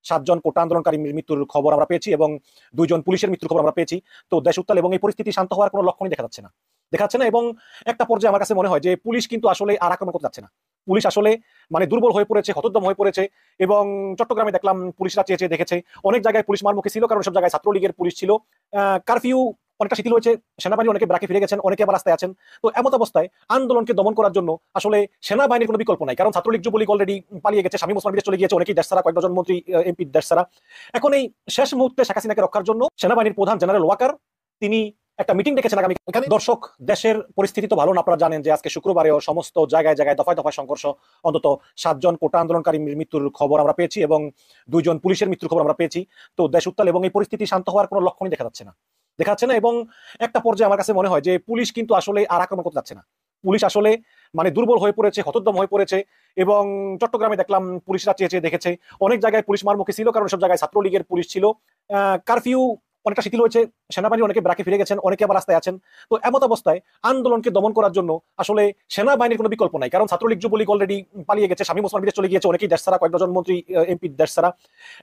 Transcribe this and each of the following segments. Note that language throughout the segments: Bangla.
7 জন কোটা আন্দোলনকারী মৃত্যুর খবর আমরা পেয়েছি এবং 2 জন পুলিশের মৃত্যুর খবর আমরা পেয়েছি। তো দেশ উত্তাল এবং এই পরিস্থিতি শান্ত হওয়ার কোনো লক্ষণই দেখা যাচ্ছে না এবং একটা পর্যায়ে আমার কাছে মনে হয় যে পুলিশ কিন্তু আসলে আর আক্রমণ করতে যাচ্ছে না। পুলিশ আসলে মানে দুর্বল হয়ে পড়েছে, হতোদ্যম হয়ে পড়েছে। এবং চট্টগ্রামে দেখলাম পুলিশরা চেয়ে দেখেছে, অনেক জায়গায় পুলিশ মারমুখী ছিল, কারণ সব জায়গায় ছাত্রলীগের পুলিশ ছিল। কারফিউ অনেকটা শিথিল হয়েছে, সেনাবাহিনী অনেকে ব্রাকে ফিরে গেছেন, অনেকে আবার রাস্তায় আছেন। তো এমত অবস্থায় আন্দোলনকে দমন করার জন্য আসলে সেনাবাহিনীর কোনো বিকল্প নাই, কারণ ছাত্রলীগ যুবলীগ অলরেডি পালিয়ে গেছে, শামীম ওসমান বিদেশ চলে গিয়েছে, অনেকেই দেশ ছাড়া, কয়েক ডজন মন্ত্রী এমপি দেশ ছাড়া। এখন এই শেষ মুহূর্তে শেখ হাসিনাকে রক্ষার জন্য সেনাবাহিনীর প্রধান জেনারেল ওয়াকার তিনি একটা মিটিং ডেকেছেন আগামী। এখানে দর্শক, দেশের পরিস্থিতি তো ভালো না, আপনারা জানেন যে আজকে শুক্রবারেও সমস্ত জায়গায় জায়গায় দফায় দফায় সংঘর্ষ। অন্তত 7 জন কোটা আন্দোলনকারী মৃত্যুর খবর আমরা পেয়েছি এবং 2 জন পুলিশের মৃত্যুর খবর আমরা পেয়েছি। তো দেশ উত্তাল এবং এই পরিস্থিতি শান্ত হওয়ার কোনো লক্ষণই দেখা যাচ্ছে না এবং একটা পর্যায়ে আমার কাছে মনে হয় যে পুলিশ কিন্তু আসলে আর আক্রমণ করতে যাচ্ছে না। পুলিশ আসলে মানে দুর্বল হয়ে পড়েছে, হতোদ্যম হয়ে পড়েছে। এবং চট্টগ্রামে দেখলাম পুলিশরা চেয়ে দেখেছে, অনেক জায়গায় পুলিশ মারমুখী ছিল, কারণ সব জায়গায় ছাত্রলীগের পুলিশ ছিল। কারফিউ অনেকটা শিথিল হয়েছে, সেনাবাহিনী অনেকে ব্রাকে ফিরে গেছেন, অনেকে আবার রাস্তায় আছেন। তো এমত অবস্থায় আন্দোলনকে দমন করার জন্য আসলে সেনাবাহিনীর কোনো বিকল্প নাই, কারণ ছাত্রলীগ যুবলীগ অলরেডি পালিয়ে গেছে, শামীম ওসমান বিদেশ চলে গিয়েছে, অনেকেই দেশ ছাড়া, কয়েক ডজন মন্ত্রী এমপি দেশ ছাড়া।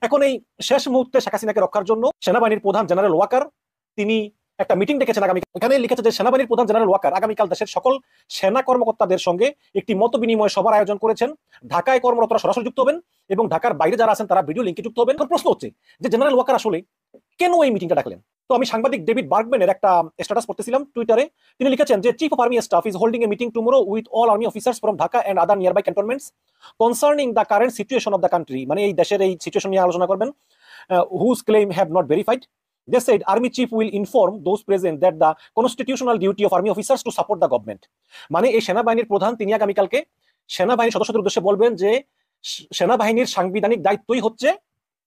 এখন এই শেষ মুহূর্তে শেখ হাসিনাকে রক্ষার জন্য সেনাবাহিনীর প্রধান জেনারেল ওয়াকার তিনি একটা মিটিং ডেকেছেন আগামী। এখানে লিখেছে যে সেনাবাহিনীর প্রধান জেনারেল ওয়াকার আগামীকাল দেশের সকল সেনা কর্মকর্তাদের সঙ্গে একটি মত বিনিময় সভার আয়োজন করেছেন। ঢাকায় কর্মরতরা সরাসরি যুক্ত হবেন এবং ঢাকার বাইরে যারা আছেন তারা ভিডিও লিঙ্কে যুক্ত হবেন। প্রশ্ন হচ্ছে যে জেনারেল ওয়াকার আসলে কেন এই মিটিংটা ডাকলেন? তো আমি সাংবাদিক ডেভিড বার্গম্যানের একটা স্ট্যাটাস পড়তেছিলাম টুইটারে। তিনি লিখেছেন যে chief of army staff is holding a meeting tomorrow with all army officers from Dhaka and other nearby cantonments concerning the current situation of the country. মানে এই দেশের এই সিচুয়েশন নিয়ে আলোচনা করবেন। Whose claim have not verified. They said army chief will inform those present that the constitutional duty of army officers to support the government. মানে এই সেনাবাহিনীর প্রধান তিনি আগামীকালকে সেনাবাহিনীর সদস্যদের উদ্দেশ্যে বলবেন যে সেনাবাহিনীর সাংবিধানিক দায়িত্বই হচ্ছে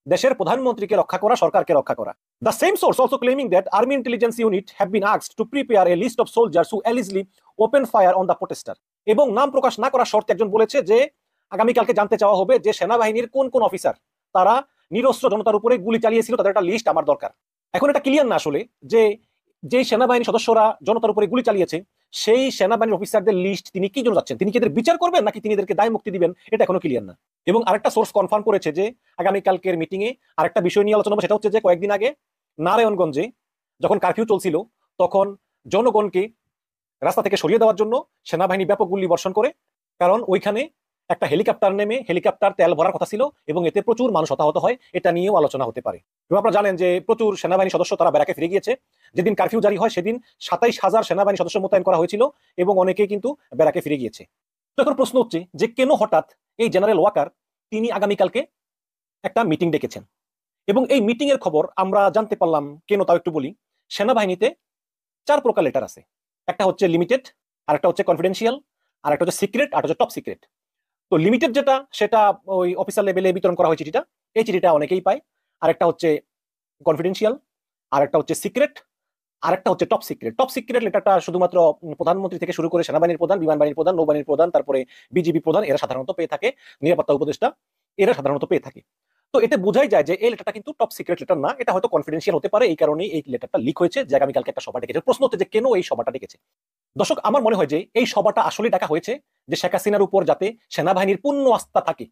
দেশের প্রধানমন্ত্রীকে রক্ষা করা, সরকারকে রক্ষা করা। The same source also claiming that army intelligence unit have been asked to prepare a list of soldiers who allegedly open fire on the protester. এবং নাম প্রকাশ না করার শর্তে একজন বলেছে যে আগামীকালকে জানতে চাওয়া হবে যে সেনাবাহিনীর কোন কোন অফিসার তারা নিরস্ত্র জনতার উপরে গুলি চালিয়েছিল, তাদের একটা লিস্ট আমার দরকার। এখন এটা ক্লিয়ার না আসলে যে যেই সেনাবাহিনীর সদস্যরা জনতার উপরে গুলি চালিয়েছে সেই সেনাবাহিনীর অফিসারদের লিস্ট তিনি কি জন্য যাচ্ছেন, তিনি কি এদের বিচার করবেন নাকি তিনি এদেরকে দায় মুক্তি দিবেন, এটা এখনো ক্লিয়ার না। এবং আরেকটা সোর্স কনফার্ম করেছে যে আগামীকালকের মিটিং এ আরেকটা বিষয় নিয়ে আলোচনা হবে, সেটা হচ্ছে যে কয়েকদিন আগে নারায়ণগঞ্জে যখন কারফিউ চলছিল তখন জনগণকে রাস্তা থেকে সরিয়ে দেওয়ার জন্য সেনাবাহিনী ব্যাপক গুলি বর্ষণ করে, কারণ ওইখানে একটা হেলিকপ্টার নেমে হেলিকপ্টার তেল ভরার কথা ছিল এবং এতে প্রচুর মানুষ হতাহত হয়, এটা নিয়েও আলোচনা হতে পারে। এবং আপনারা জানেন যে প্রচুর সেনাবাহিনী সদস্য তারা ব্যারাকে ফিরে গিয়েছে। যেদিন কারফিউ জারি হয় সেদিন 27,000 সেনাবাহিনী সদস্য মোতায়েন করা হয়েছিল এবং অনেকেই কিন্তু ব্যারাকে ফিরে গিয়েছে। তো এখন প্রশ্ন হচ্ছে যে কেন হঠাৎ এই জেনারেল ওয়াকার তিনি আগামীকালকে একটা মিটিং ডেকেছেন। এবং এই মিটিং এর খবর আমরা জানতে পারলাম কেন, তাও একটু বলি। সেনাবাহিনীতে 4 প্রকার লেটার আছে, একটা হচ্ছে লিমিটেড, আরেকটা হচ্ছে কনফিডেন্সিয়াল, আরেকটা হচ্ছে সিক্রেট, আর হচ্ছে টপ সিক্রেট। তো লিমিটেড যেটা সেটা ওই অফিসার লেভেলে বিতরণ করা হয় চিঠিটা, এই চিঠিটা অনেকেই পায়। আরেকটা হচ্ছে কনফিডেন্সিয়াল, আরেকটা হচ্ছে সিক্রেট, আরেকটা হচ্ছে টপ সিক্রেট। টপ সিক্রেট লেটারটা শুধুমাত্র প্রধানমন্ত্রী থেকে শুরু করে সেনাবাহিনীর প্রধান, বিমান বাহিনীর প্রধান, নৌবাহিনীর প্রধান, তারপরে বিজিবি প্রধান, এরা সাধারণত পেয়ে থাকে, নিরাপত্তা উপদেষ্টা এরা সাধারণত পেয়ে থাকে। তো এতে বোঝাই যায় যে এই লেটারটা কিন্তু টপ সিক্রেট লেটার না, এটা হয়তো কনফিডেন্সিয়াল হতে পারে। এই কারণেই এই লেটারটা লিক হয়েছে যে আগামীকালকে একটা সভা ডেকেছে। প্রশ্ন হচ্ছে যে কেন এই সভাটা ডেকেছে। দর্শক, আমার মনে হয় যে এই সভাটা আসলে ডাকা হয়েছে যে শেখ হাসিনার উপর যাতে সেনাবাহিনীর পূর্ণ আস্থা থাকে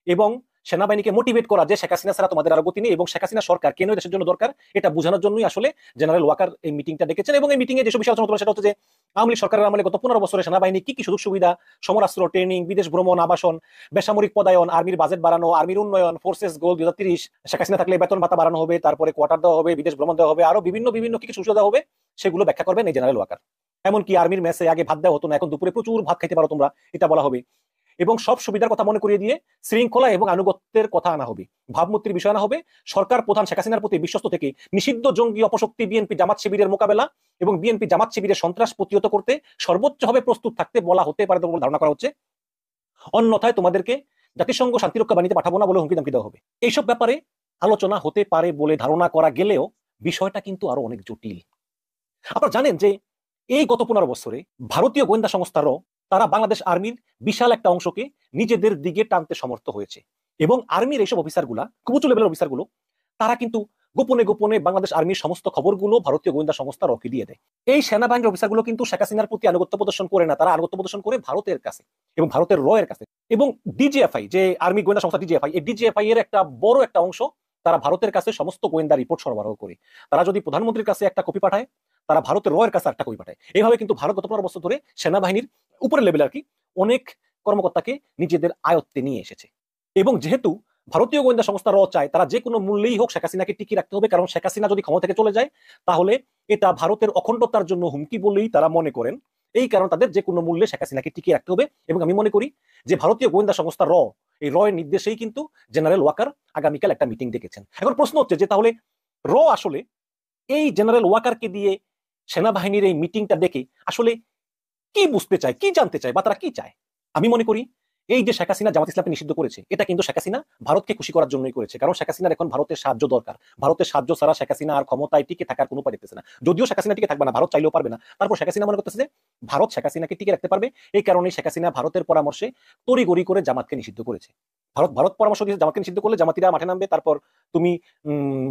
এবং সেনাবাহিনীকে মোটিভেট করা যে শেখ হাসিনা ছাড়া তোমাদের আর গতি নেই এবং শেখ হাসিনা সরকার কেন দেশের জন্য দরকার, এটা বোঝানোর জন্যই আসলে জেনারেল ওয়াকার এই মিটিংটা ডেকেছেন। এবং এই মিটিংয়ে যেসব বিষয় আলোচনা হতো সেটা হচ্ছে যে আওয়ামী লীগ সরকারের আমলে গত 15 বছরে সেনাবাহিনী কি কি সুযোগ সুবিধা, সমরাস্ত্র, ট্রেনিং, বিদেশ ভ্রমণ, আবাসন, বেসামরিক পদায়ন, আর্মির বাজেট বাড়ানো, আর্মির উন্নয়ন, ফোর্সেস গোল 2030, শেখ হাসিনা থাকলে বেতন ভাতা বাড়ানো হবে, তারপরে কোয়ার্টার দেওয়া হবে, বিদেশ ভ্রমণ দেওয়া হবে, আরো বিভিন্ন বিভিন্ন কি কি সুবিধা দেওয়া হবে সেগুলো ব্যাখ্যা করবেন এই জেনারেল ওয়াকার। এমনকি আর্মির মেসে আগে ভাত দেওয়া হতো না, এখন দুপুরে প্রচুর ভাত খাইতে পারো তোমরা, এটা বলা হবে। এবং সব সুবিধার কথা মনে করিয়ে দিয়ে শৃঙ্খলা এবং আনুগত্যের কথা আনা হবে, ভাবমূর্তির বিষয় আনা হবে। সরকার প্রধান শেখ হাসিনার প্রতি বিশ্বস্ত থেকে নিষিদ্ধ জঙ্গি অপশক্তি বিএনপি জামাত শিবিরের মোকাবেলা এবং বিএনপি জামাত শিবিরের সন্ত্রাস প্রতিহত করতে সর্বোচ্চভাবে প্রস্তুত থাকতে বলা হতে পারে বলে ধারণা করা হচ্ছে। অন্যথায় তোমাদেরকে জাতিসংঘ শান্তিরক্ষা বাহিনীতে পাঠাবো না বলে হুমকি দামকি দেওয়া হবে। এইসব ব্যাপারে আলোচনা হতে পারে বলে ধারণা করা গেলেও বিষয়টা কিন্তু আরো অনেক জটিল। আপনারা জানেন যে এই গত 15 বছরে ভারতীয় গোয়েন্দা সংস্থারও তারা বাংলাদেশ আর্মির বিশাল একটা অংশকে নিজেদের দিকে টানতে সমর্থ হয়েছে এবং আর্মির এইসব অফিসারগুলা, খুব উঁচু লেভেলের অফিসারগুলো, তারা কিন্তু গোপনে গোপনে বাংলাদেশ আর্মির সমস্ত খবরগুলো ভারতীয় গোয়েন্দা সংস্থা রকে দিয়ে দেয়। এই সেনাবাহিনীর অফিসারগুলো কিন্তু শেখ হাসিনার প্রতি আনুগত্য প্রদর্শন করে না, তারা আনুগত্য প্রদর্শন করে ভারতের কাছে এবং ভারতের র এর কাছে। এবং ডিজিএফআই, যে আর্মি গোয়েন্দা সংস্থা ডিজিএফআই, এই ডিজিএফআই এর একটা বড় একটা অংশ তারা ভারতের কাছে সমস্ত গোয়েন্দা রিপোর্ট সরবরাহ করে। তারা যদি প্রধানমন্ত্রীর কাছে একটা কপি পাঠায়, তারা ভারতের র এর কাছে একটা কপি পাঠায়। এইভাবে কিন্তু ভারত গত 15 বছর ধরে সেনাবাহিনীর উপরের লেভেল আর কি অনেক কর্মকর্তাকে নিজেদের আয়ত্তে নিয়ে এসেছে। এবং যেহেতু ভারতীয় গোয়েন্দা সংস্থা র চায় তারা যে কোনো মূল্যেই হোক শেখ হাসিনাকে টিকিয়ে রাখতে হবে, কারণ শেখ হাসিনা যদি ক্ষমতা থেকে চলে যায় তাহলে এটা ভারতের অখণ্ডতার জন্য হুমকি বলেই তারা মনে করেন। এই কারণে তাদের যে কোনো মূল্যে শেখ হাসিনাকে টিকিয়ে রাখতে হবে। এবং আমি মনে করি যে ভারতীয় গোয়েন্দা সংস্থা র, এই র এর নির্দেশেই কিন্তু জেনারেল ওয়াকার আগামীকাল একটা মিটিং ডেকেছেন। এখন প্রশ্ন হচ্ছে যে তাহলে র আসলে এই জেনারেল ওয়াকারকে দিয়ে সেনাবাহিনীর এই মিটিংটা ডেকে আসলে কি বুঝতে চায়, কি জানতে চায়, বা তারা কি চায়? আমি মনে করি এই যে শেখ হাসিনা জামাত ইসলামকে নিষিদ্ধ করেছে, এটা কিন্তু শেখ হাসিনা ভারতকে খুশি করার জন্যই করেছে। কারণ শেখ হাসিনার এখন ভারতের সাহায্য দরকার। ভারতের সাহায্য ছাড়া শেখ হাসিনা আর ক্ষমতায় টিকে থাকার কোনো উপায় দেখতেছে না। যদিও শেখ হাসিনা টিকে থাকবে না, ভারত চাইলেও পারবে না, তারপর শেখ হাসিনা মনে করতেছে যে ভারত শেখ হাসিনাকে টিকে রাখতে পারবে। এই কারণে শেখ হাসিনা ভারতের পরামর্শে তড়িঘড়ি করে জামাতকে নিষিদ্ধ করেছে। ভারত ভারত পরামর্শ দিয়েছে জামাতকে নিষিদ্ধ করলে জামাতিরা মাঠে নামবে, তারপর তুমি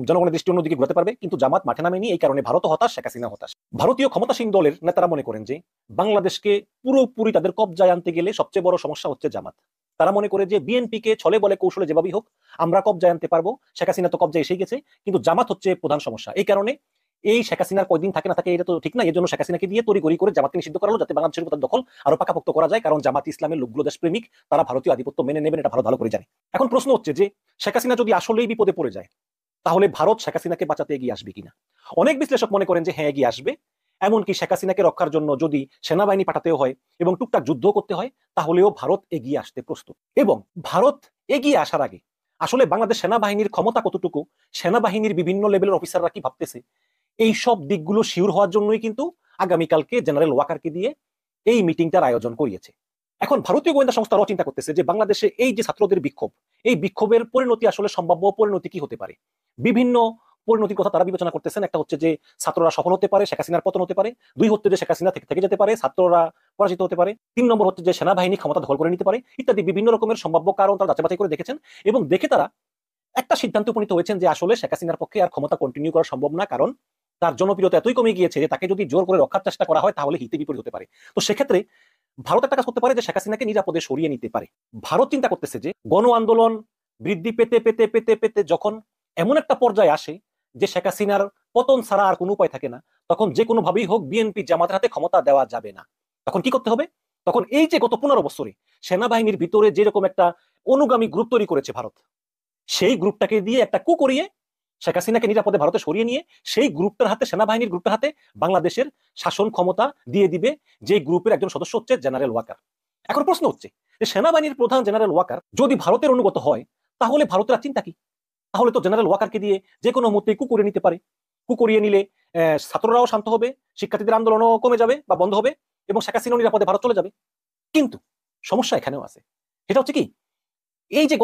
জনগণের দৃষ্টি অন্যদিকে ঘুরাতে পারবে। কিন্তু জামাত মাঠে নামেনি, এই কারণে ভারত হতাশ, শেখ হাসিনা হতাশ। ভারতীয় ক্ষমতাসীন দলের নেতারা মনে করেন যে বাংলাদেশকে পুরোপুরি তাদের কবজায় আনতে গেলে সবচেয়ে বড় সমস্যা হচ্ছে জামাত। তারা মনে করে যে বিএনপিকে ছলে বলে কৌশলে যেভাবেই হোক আমরা কবজায় আনতে পারবো, শেখ হাসিনা তো কবজায় এসে গেছে, কিন্তু জামাত হচ্ছে প্রধান সমস্যা। এই কারণে এই শেখ হাসিনার কয়দিন থাকে না থাকে এটা তো ঠিক না, এই জন্য শেখ হাসিনাকে দিয়ে তড়িঘড়ি করে জামাতকে নিষিদ্ধ করা হলো, যাতে বাংলাদেশের উপর দখল আরো পাকাপোক্ত করা যায়। কারণ জামাত ইসলামের লোকগুলো দেশপ্রেমিক, তারা ভারতীয় আধিপত্য মেনে নেবেন, এটা ভালো করে জানে। এখন প্রশ্ন হচ্ছে যে শেখ হাসিনা যদি আসলেই বিপদে পড়ে যায় তাহলে ভারত শেখ হাসিনাকে বাঁচাতে এগিয়ে আসবে কিনা? অনেক বিশ্লেষক মনে করেন যে হ্যাঁ, এগিয়ে আসবে। এমনকি শেখ হাসিনাকে রক্ষার জন্য যদি সেনাবাহিনী পাঠাতেও হয় এবং টুকটাক যুদ্ধ করতে হয় তাহলেও ভারত এগিয়ে আসতে প্রস্তুত। এবং ভারত এগিয়ে আসার আগে আসলে বাংলাদেশ সেনাবাহিনীর ক্ষমতা কতটুকু, সেনাবাহিনীর বিভিন্ন লেভেলের অফিসাররা কি ভাবতেছে, এই সব দিকগুলো শিওর হওয়ার জন্যই কিন্তু আগামীকালকে জেনারেল ওয়াকারকে দিয়ে এই মিটিংটার আয়োজন করিয়েছে। এখন ভারতীয় গোয়েন্দা সংস্থারাও চিন্তা করতেছে যে বাংলাদেশে এই যে ছাত্রদের বিক্ষোভ, এই বিক্ষোভের পরিণতি আসলে সম্ভাব্য পরিণতি কি হতে পারে। বিভিন্ন পরিণতির কথা তারা বিবেচনা করতেছেন। একটা হচ্ছে যে ছাত্ররা সফল হতে পারে, শেখ হাসিনার পতন হতে পারে। দুই হচ্ছে যে শেখ হাসিনা থেকে যেতে পারে, ছাত্ররা পরাজিত হতে পারে। 3 নম্বর হচ্ছে যে সেনাবাহিনী ক্ষমতা দখল করে নিতে পারে, ইত্যাদি বিভিন্ন রকমের সম্ভাব্য কারণ তারা যাচাই বাছাই করে দেখেছেন। এবং দেখে তারা একটা সিদ্ধান্ত উপনীত হয়েছেন যে আসলে শেখ হাসিনার পক্ষে আর ক্ষমতা কন্টিনিউ করা সম্ভব না, কারণ তার জনপ্রিয়তা এতই কমে গিয়েছে যে তাকে যদি জোর করে রক্ষার চেষ্টা করা হয় তাহলে হিতে বিপরীত হতে পারে। তো সেক্ষেত্রে ভারত একটা কাজ করতে পারে যে শেখ হাসিনাকে নিরাপদে সরিয়ে নিতে পারে। ভারত চিন্তা করতেছে যে গণ আন্দোলন বৃদ্ধি পেতে পেতে পেতে পেতে যখন এমন একটা পর্যায়ে আসে যে শেখ হাসিনার পতন ছাড়া আর কোনো উপায় থাকে না, তখন যে কোনো ভাবেই হোক বিএনপি জামাতের হাতে ক্ষমতা দেওয়া যাবে না। তখন কি করতে হবে? তখন এই যে গত 15 বছরে সেনাবাহিনীর ভিতরে যেরকম একটা অনুগামী গ্রুপ তৈরি করেছে ভারত, সেই গ্রুপটাকে দিয়ে একটা কু করিয়ে শেখ হাসিনাকে নিরাপদে ভারতে সরিয়ে নিয়ে সেই গ্রুপটার হাতে, সেনাবাহিনীর গ্রুপটার হাতে বাংলাদেশের শাসন ক্ষমতা দিয়ে দিবে, যে গ্রুপের একজন সদস্য হচ্ছে জেনারেল ওয়াকার। এখন প্রশ্ন হচ্ছে যে সেনাবাহিনীর প্রধান জেনারেল ওয়াকার যদি ভারতের অনুগত হয় তাহলে ভারতের চিন্তা কি? তাহলে তো জেনারেল ওয়াকারকে দিয়ে যে কোনো মুহূর্তে কু করে নিতে পারে। কু করিয়ে নিলে ছাত্ররাও শান্ত হবে, শিক্ষার্থীদের আন্দোলনও কমে যাবে বা বন্ধ হবে, এবং শেখ হাসিনা নিরাপদে ভারত চলে যাবে। কিন্তু সমস্যা এখানেও আছে। সেটা হচ্ছে কি, এই যে